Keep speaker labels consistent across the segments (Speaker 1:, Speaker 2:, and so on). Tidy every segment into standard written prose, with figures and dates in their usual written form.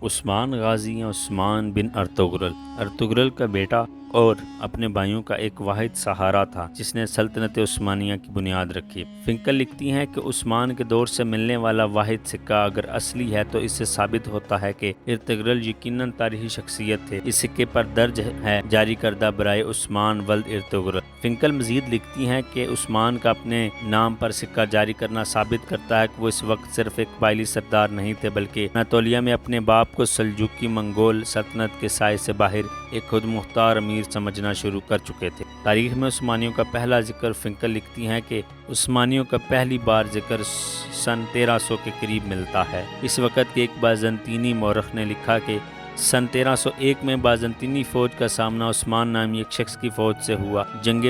Speaker 1: عثمان غازی یا عثمان بن ارطغرل کا بیٹا اور اپنے بھائیوں کا ایک واحد سہارا تھا جس نے سلطنت عثمانیہ کی بنیاد رکھی۔ فنکل لکھتی ہیں کہ عثمان کے دور سے ملنے والا واحد سکہ اگر اصلی ہے تو اس سے ثابت ہوتا ہے کہ ارطغرل یقیناً تاریخی شخصیت تھے۔ اس سکے پر درج ہے جاری کردہ برائے عثمان ولد ارطغرل۔ فنکل مزید لکھتی ہیں کہ عثمان کا اپنے نام پر سکہ جاری کرنا ثابت کرتا ہے کہ وہ اس وقت صرف ایک قبائلی سردار نہیں تھے بلکہ اناطولیہ میں اپنے باپ کو سلجوقی منگول سلطنت کے سائے سے باہر ایک خود مختار امیر سمجھنا شروع کر چکے تھے۔ تاریخ میں عثمانیوں کا پہلا ذکر فنکل لکھتی ہیں کہ عثمانیوں کا پہلی بار ذکر سن 1300 کے قریب ملتا ہے۔ اس وقت کے ایک بازنطینی مورخ نے لکھا کہ سن 1301 میں بازنطینی فوج کا سامنا عثمان نامی ایک شخص کی فوج سے ہوا۔ جنگ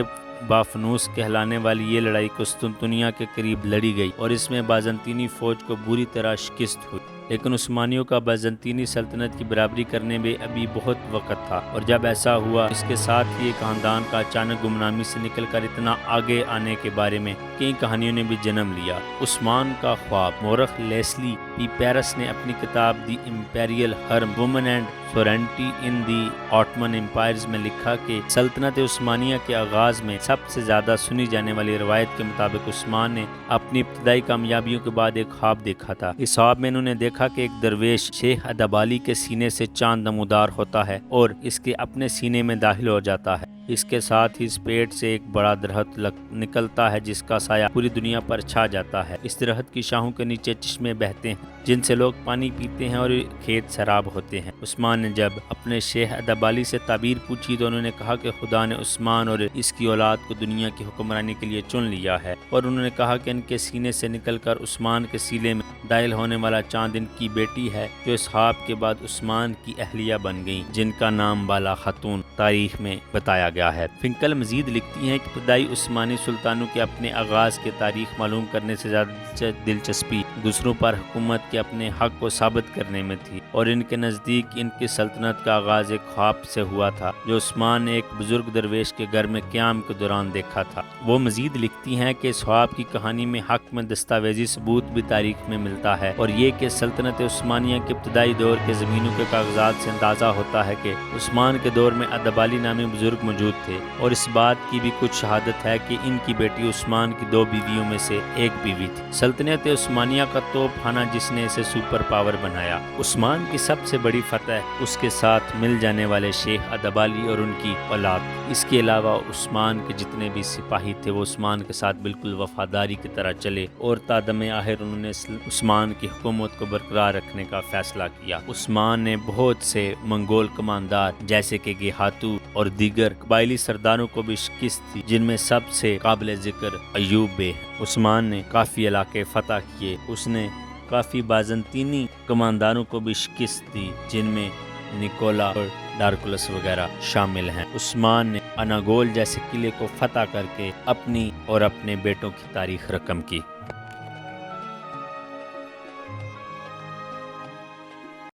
Speaker 1: بافنوس کہلانے والی یہ لڑائی قسطنطنیہ کے قریب لڑی گئی اور اس میں بازنطینی فوج کو بری طرح شکست ہوئی، لیکن عثمانیوں کا بازنطینی سلطنت کی برابری کرنے میں ابھی بہت وقت تھا، اور جب ایسا ہوا اس کے ساتھ ہی ایک خاندان کا اچانک گمنامی سے نکل کر اتنا آگے آنے کے بارے میں کئی کہانیوں نے بھی جنم لیا۔ عثمان کا خواب۔ مورخ لیسلی پی پیرس نے اپنی کتاب the imperial harem women and sovereignty in the Ottoman empires میں لکھا کہ سلطنت عثمانیہ کے آغاز میں سب سے زیادہ سنی جانے والی روایت کے مطابق عثمان نے اپنی ابتدائی کامیابیوں کے بعد ایک خواب دیکھا تھا۔ اس خواب میں انہوں نے دیکھا کہ ایک درویش شیخ ادبالی کے سینے سے چاند نمودار ہوتا ہے اور اس کے اپنے سینے میں داخل ہو جاتا ہے۔ اس کے ساتھ ہی اس پیٹ سے ایک بڑا درخت نکلتا ہے جس کا سایہ پوری دنیا پر چھا جاتا ہے۔ اس درخت کی شاخوں کے نیچے چشمے بہتے ہیں جن سے لوگ پانی پیتے ہیں اور کھیت سیراب ہوتے ہیں۔ عثمان نے جب اپنے شیخ ادبالی سے تعبیر پوچھی تو انہوں نے کہا کہ خدا نے عثمان اور اس کی اولاد کو دنیا کی حکمرانی کے لیے چن لیا ہے، اور انہوں نے کہا کہ ان کے سینے سے نکل کر عثمان کے سینے میں داخل ہونے والا چاند ان کی بیٹی ہے جو اس خواب کے بعد عثمان کی اہلیہ بن گئی، جن کا نام بالا خاتون تاریخ میں بتایا گیا ہے۔ فنکل مزید لکھتی ہیں کہ ابتدائی عثمانی سلطانوں کے اپنے آغاز کے تاریخ معلوم کرنے سے زیادہ دلچسپی دوسروں پر حکومت کے اپنے حق کو ثابت کرنے میں تھی، اور ان کے نزدیک ان کی سلطنت کا آغاز ایک خواب سے ہوا تھا جو عثمان نے ایک بزرگ درویش کے گھر میں قیام کے دوران دیکھا تھا۔ وہ مزید لکھتی ہیں کہ اس خواب کی کہانی میں حق میں دستاویزی ثبوت بھی تاریخ میں ملتا ہے، اور یہ کہ سلطنت عثمانیہ کے ابتدائی دور کے زمینوں کے کاغذات سے اندازہ ہوتا ہے کہ عثمان کے دور میں ادبالی نامی بزرگ موجود تھے، اور اس بات کی بھی کچھ شہادت ہے کہ ان کی بیٹی عثمان کی 2 بیویوں میں سے ایک بیوی تھی۔ سلطنت عثمانیہ کا توپ خانہ جس نے اسے سپر پاور بنایا۔ عثمان کی سب سے بڑی فتح اس کے ساتھ مل جانے والے شیخ ادبالی اور ان کی اولاد۔ اس کے علاوہ عثمان کے جتنے بھی سپاہی تھے وہ عثمان کے ساتھ بالکل وفاداری کی طرح چلے، اور تادم آخر انہوں نے عثمان کی حکومت کو برقرار رکھنے کا فیصلہ کیا۔ عثمان نے بہت سے منگول کماندار جیسے کہ گیہاتو اور دیگر قبائلی سرداروں کو بھی شکست دی، جن میں سب سے قابل ذکر ایوب بے ہے۔ عثمان نے کافی علاقے فتح کیے۔ اس نے کافی بازنطینی کمانداروں کو بھی شکست دی جن میں نکولا اور ڈارکلس وغیرہ شامل ہیں۔ عثمان نے اناگول جیسے قلعے کو فتح کر کے اپنی اور اپنے بیٹوں کی تاریخ رقم کی۔